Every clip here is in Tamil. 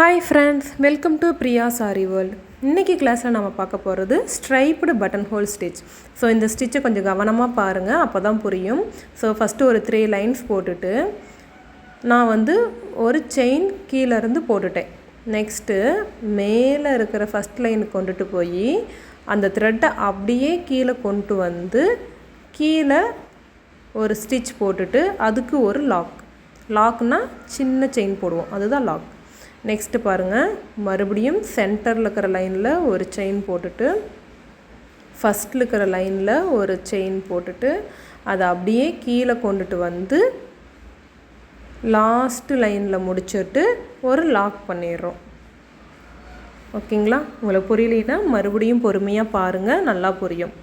Hi friends, welcome to Priya's aari world. இன்னைக்கு கிளாஸ்ல நாம பார்க்க போறது striped button whole stitch. So இந்த ஸ்டிட்சை கொஞ்சம் கவனமா பாருங்க அப்பதான் புரியும். சோ ஃபர்ஸ்ட் ஒரு 3 லைன்ஸ் போட்டுட்டு நான் ஒரு செயின் கீழ இருந்து போட்டுட்டேன். நெக்ஸ்ட் மேல இருக்கிற ஃபர்ஸ்ட் லைன் கொண்டுட்டு போய் அந்த த்ரெட்டை அப்படியே கீழ கொண்டு வந்து கீழ ஒரு ஸ்டிட்ச் போட்டுட்டு அதுக்கு ஒரு லாக்னா சின்ன செயின் போடுவோம் அதுதான் லாக். நெக்ஸ்ட் பாருங்க மறுபடியும் சென்டர்ல இருக்கிற லைன்ல ஒரு செயின் போட்டுட்டு ஃபர்ஸ்ட்ல இருக்கிற லைன்ல ஒரு செயின் போட்டுட்டு அதை அப்படியே கீழ கொண்டுட்டு வந்து லாஸ்ட் லைன்ல முடிச்சிட்டு ஒரு லாக் பண்ணிடுறோம். ஓகேங்களா? உங்களுக்கு புரியலைனா மறுபடியும் பொறுமையா பாருங்க நல்லா புரியும்.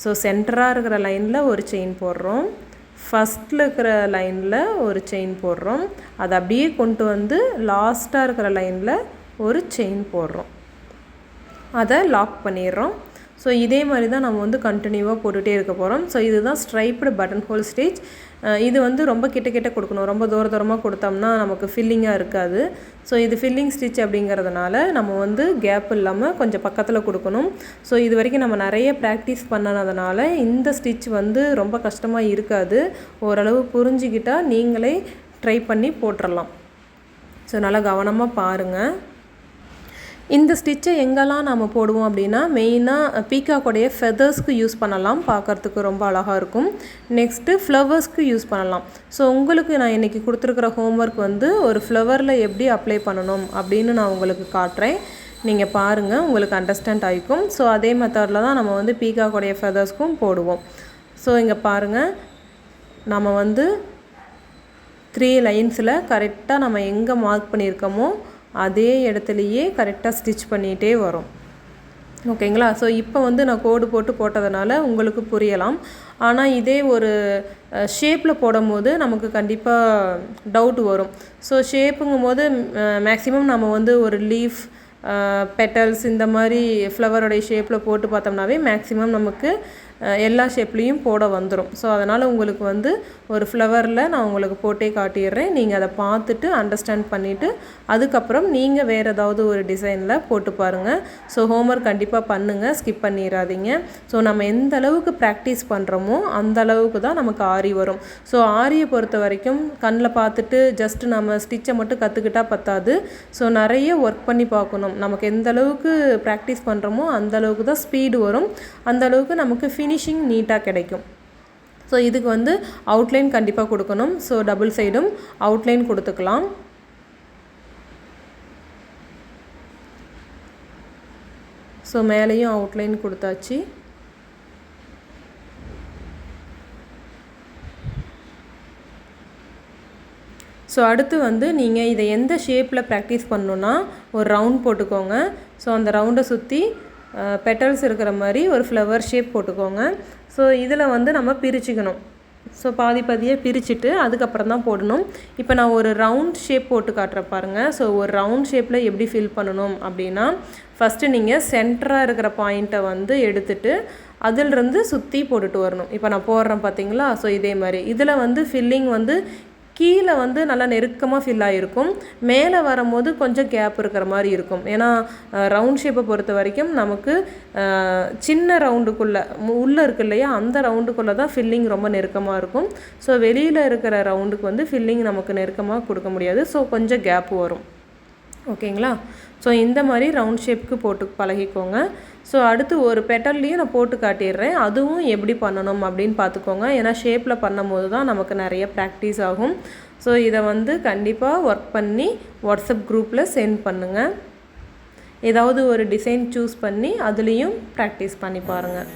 ஸோ சென்டரா இருக்கிற லைன்ல ஒரு செயின் போடுறோம். ஃபர்ஸ்ட்ல இருக்கிற லைன்ல ஒரு செயின் போடுறோம். அதை அப்படியே கொண்டு வந்து லாஸ்டா இருக்கிற லைன்ல ஒரு செயின் போடுறோம். அதை லாக் பண்ணிடுறோம். ஸோ இதே மாதிரி தான் நம்ம கண்டினியூவாக போட்டுகிட்டே இருக்க போகிறோம். ஸோ இதுதான் ஸ்ட்ரைப்டு பட்டன் ஹோல் ஸ்டிட்ச். இது ரொம்ப கிட்ட கொடுக்கணும். ரொம்ப தூரமாக கொடுத்தோம்னா நமக்கு ஃபில்லிங்காக இருக்காது. ஸோ இது ஃபில்லிங் ஸ்டிட்ச் அப்படிங்கிறதுனால நம்ம கேப் இல்லாமல் கொஞ்சம் பக்கத்தில் கொடுக்கணும். ஸோ இது வரைக்கும் நம்ம நிறைய ப்ராக்டிஸ் பண்ணனதுனால இந்த ஸ்டிட்ச் ரொம்ப கஷ்டமாக இருக்காது. ஓரளவு புரிஞ்சுக்கிட்டால் நீங்களே ட்ரை பண்ணி போட்டுடலாம். ஸோ நல்லா கவனமாக பாருங்கள். இந்த ஸ்டிட்சை எங்கெல்லாம் நம்ம போடுவோம் அப்படின்னா மெயினாக பீகாக்கோடைய ஃபெதர்ஸ்க்கு யூஸ் பண்ணலாம். பார்க்குறதுக்கு ரொம்ப அழகாக இருக்கும். நெக்ஸ்ட்டு ஃப்ளவர்ஸ்க்கு யூஸ் பண்ணலாம். ஸோ உங்களுக்கு நான் இன்றைக்கி கொடுத்துருக்குற ஹோம்ஒர்க் ஒரு ஃப்ளவரில் எப்படி அப்ளை பண்ணணும் அப்படின்னு நான் உங்களுக்கு காட்டுறேன். நீங்கள் பாருங்கள் உங்களுக்கு அண்டர்ஸ்டாண்ட் ஆகிக்கும். ஸோ அதே மெத்தடில் தான் நம்ம பீகாக்கோடைய ஃபெதர்ஸ்க்கும் போடுவோம். ஸோ இங்கே பாருங்கள் நம்ம 3 லைன்ஸில் கரெக்டாக நம்ம எங்கே மார்க் பண்ணியிருக்கோமோ அதே இடத்துலையே கரெக்டாக ஸ்டிச் பண்ணிகிட்டே வரும். ஓகேங்களா? ஸோ இப்போ நான் கோடு போட்டதுனால உங்களுக்கு புரியலாம். ஆனால் இதே ஒரு ஷேப்பில் போடும்போது நமக்கு கண்டிப்பாக டவுட் வரும். ஸோ ஷேப்புங்கும் போது மேக்ஸிமம் நம்ம ஒரு லீஃப் பெட்டல்ஸ் இந்த மாதிரி ஃப்ளவரோடைய ஷேப்பில் போட்டு பார்த்தோம்னாவே மேக்ஸிமம் நமக்கு எல்லா ஷேப்லேயும் போட வந்துடும். ஸோ அதனால் உங்களுக்கு ஒரு ஃப்ளவரில் நான் உங்களுக்கு போட்டே காட்டிடுறேன். நீங்கள் அதை பார்த்துட்டு அண்டர்ஸ்டாண்ட் பண்ணிவிட்டு அதுக்கப்புறம் நீங்கள் வேறு ஏதாவது ஒரு டிசைனில் போட்டு பாருங்கள். ஸோ ஹோம்ஒர்க் கண்டிப்பாக பண்ணுங்கள், ஸ்கிப் பண்ணிடாதீங்க. ஸோ நம்ம எந்த அளவுக்கு ப்ராக்டிஸ் பண்ணுறோமோ அந்த அளவுக்கு தான் நமக்கு ஆரி வரும். ஸோ ஆரியை பொறுத்த வரைக்கும் கண்ணில் பார்த்துட்டு ஜஸ்ட் நம்ம ஸ்டிச்சை மட்டும் கற்றுக்கிட்டால் பத்தாது. ஸோ நிறைய ஒர்க் பண்ணி பார்க்கணும். நமக்கு எந்த அளவுக்கு ப்ராக்டிஸ் பண்ணுறோமோ அந்த அளவுக்கு தான் ஸ்பீடு வரும். அந்த அளவுக்கு நமக்கு ஃபினிஷிங் நீட்டாக கிடைக்கும். ஸோ இதுக்கு அவுட்லைன் கண்டிப்பாக கொடுக்கணும். ஸோ டபுள் சைடும் அவுட்லைன் கொடுத்துக்கலாம். ஸோ மேலேயும் அவுட்லைன் கொடுத்தாச்சு. ஸோ அடுத்து நீங்கள் இதை எந்த ஷேப்பில் ப்ராக்டிஸ் பண்ணணுன்னா ஒரு ரவுண்ட் போட்டுக்கோங்க. ஸோ அந்த ரவுண்டை சுற்றி பெட்டல்ஸ் இருக்கிற மாதிரி ஒரு ஃப்ளவர் ஷேப் போட்டுக்கோங்க. ஸோ இதில் நம்ம பிரிச்சுக்கணும். ஸோ பாதியாக பிரிச்சுட்டு அதுக்கப்புறம் தான் போடணும். இப்போ நான் ஒரு ரவுண்ட் ஷேப் போட்டு காட்டுறேன் பாருங்கள். ஸோ ஒரு ரவுண்ட் ஷேப்பில் எப்படி ஃபில் பண்ணணும் அப்படின்னா ஃபஸ்ட்டு நீங்கள் சென்டராக இருக்கிற பாயிண்ட்டை எடுத்துட்டு அதிலிருந்து சுற்றி போட்டுட்டு வரணும். இப்போ நான் போடுறேன் பார்த்தீங்களா? ஸோ இதே மாதிரி இதில் ஃபில்லிங் கீழே நல்லா நெருக்கமாக ஃபில் ஆகிருக்கும். மேலே வரும்போது கொஞ்சம் கேப் இருக்கிற மாதிரி இருக்கும். ஏன்னா ரவுண்ட் ஷேப்பை பொறுத்த வரைக்கும் நமக்கு சின்ன ரவுண்டுக்குள்ளே உள்ளே இருக்கு இல்லையா அந்த ரவுண்டுக்குள்ளே தான் ஃபில்லிங் ரொம்ப நெருக்கமாக இருக்கும். ஸோ வெளியில் இருக்கிற ரவுண்டுக்கு ஃபில்லிங் நமக்கு நெருக்கமாக கொடுக்க முடியாது. ஸோ கொஞ்சம் கேப் வரும். ஓகேங்களா? ஸோ இந்த மாதிரி ரவுண்ட் ஷேப்புக்கு போட்டு பழகிக்கோங்க. ஸோ அடுத்து ஒரு பெட்டல்லையும் நான் போட்டு காட்டிடுறேன். அதுவும் எப்படி பண்ணணும் அப்படின்னு பார்த்துக்கோங்க. ஏன்னா ஷேப்பில் பண்ணும்போது தான் நமக்கு நிறைய ப்ராக்டிஸ் ஆகும். ஸோ இதை கண்டிப்பாக ஒர்க் பண்ணி வாட்ஸ்அப் குரூப்பில் சென்ட் பண்ணுங்கள். ஏதாவது ஒரு டிசைன் சூஸ் பண்ணி அதுலேயும் ப்ராக்டிஸ் பண்ணி பாருங்கள்.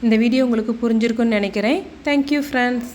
இந்த வீடியோ உங்களுக்கு புரிஞ்சிருக்குன்னு நினைக்கிறேன். Thank you friends.